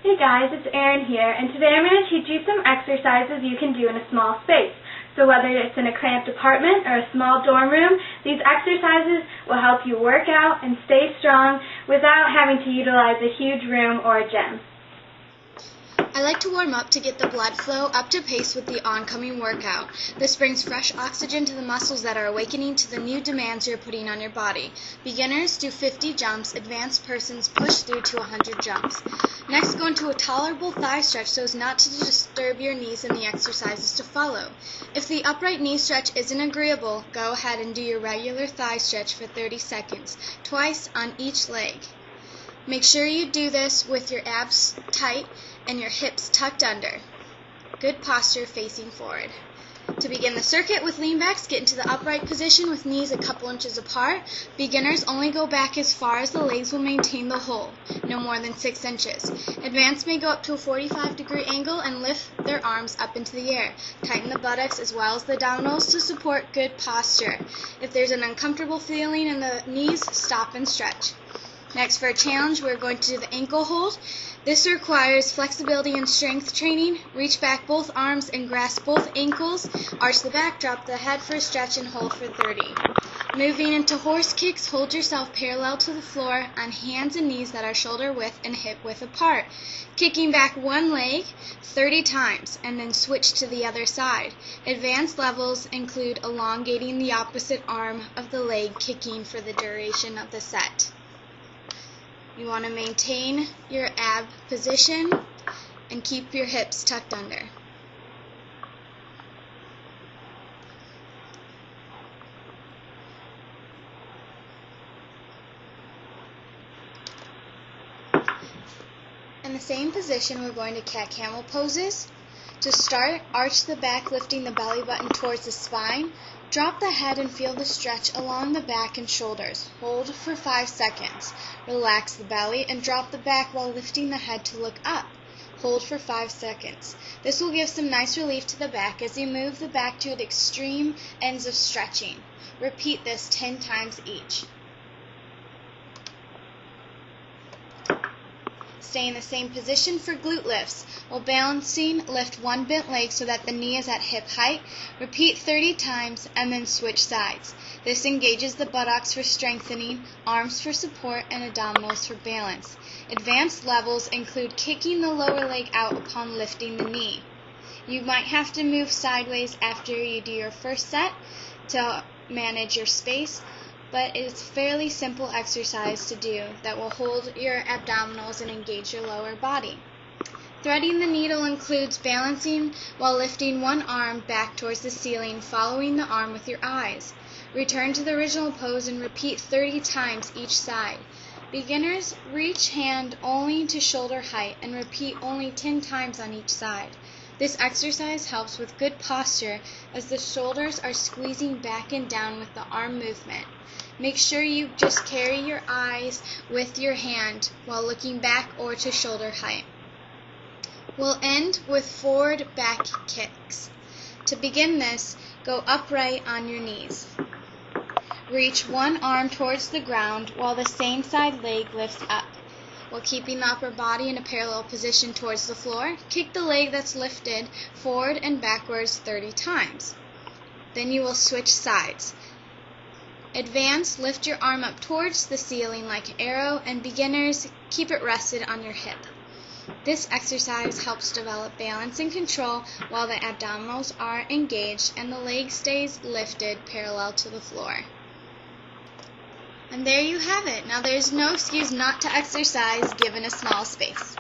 Hey guys, it's Airyn here, and today I'm going to teach you some exercises you can do in a small space. So whether it's in a cramped apartment or a small dorm room, these exercises will help you work out and stay strong without having to utilize a huge room or a gym. I like to warm up to get the blood flow up to pace with the oncoming workout. This brings fresh oxygen to the muscles that are awakening to the new demands you're putting on your body. Beginners do 50 jumps, advanced persons push through to 100 jumps. Next, go into a tolerable thigh stretch so as not to disturb your knees in the exercises to follow. If the upright knee stretch isn't agreeable, go ahead and do your regular thigh stretch for 30 seconds, twice on each leg. Make sure you do this with your abs tight and your hips tucked under. Good posture facing forward. To begin the circuit with lean backs, get into the upright position with knees a couple inches apart. Beginners only go back as far as the legs will maintain the hold, no more than 6 inches. Advanced may go up to a 45-degree angle and lift their arms up into the air. Tighten the buttocks as well as the abdominals to support good posture. If there's an uncomfortable feeling in the knees, stop and stretch. Next, for a challenge, we're going to do the ankle hold. This requires flexibility and strength training. Reach back both arms and grasp both ankles. Arch the back, drop the head for a stretch, and hold for 30. Moving into horse kicks, hold yourself parallel to the floor on hands and knees that are shoulder width and hip width apart. Kicking back one leg 30 times and then switch to the other side. Advanced levels include elongating the opposite arm of the leg, kicking for the duration of the set. You want to maintain your ab position and keep your hips tucked under. In the same position, we're going to cat-camel poses. To start, arch the back, lifting the belly button towards the spine. Drop the head and feel the stretch along the back and shoulders. Hold for 5 seconds. Relax the belly and drop the back while lifting the head to look up. Hold for 5 seconds. This will give some nice relief to the back as you move the back to the extreme ends of stretching. Repeat this 10 times each. Stay in the same position for glute lifts. While balancing, lift one bent leg so that the knee is at hip height. Repeat 30 times and then switch sides. This engages the buttocks for strengthening, arms for support, and abdominals for balance. Advanced levels include kicking the lower leg out upon lifting the knee. You might have to move sideways after you do your first set to manage your space, but it's a fairly simple exercise to do that will hold your abdominals and engage your lower body. Threading the needle includes balancing while lifting one arm back towards the ceiling, following the arm with your eyes. Return to the original pose and repeat 30 times each side. Beginners reach hand only to shoulder height and repeat only 10 times on each side. This exercise helps with good posture as the shoulders are squeezing back and down with the arm movement. Make sure you just carry your eyes with your hand while looking back or to shoulder height. We'll end with forward back kicks. To begin this, go upright on your knees. Reach one arm towards the ground while the same side leg lifts up. While keeping the upper body in a parallel position towards the floor, kick the leg that's lifted forward and backwards 30 times. Then you will switch sides. Advance, lift your arm up towards the ceiling like an arrow, and beginners, keep it rested on your hip. This exercise helps develop balance and control while the abdominals are engaged and the leg stays lifted parallel to the floor. And there you have it. Now there's no excuse not to exercise given a small space.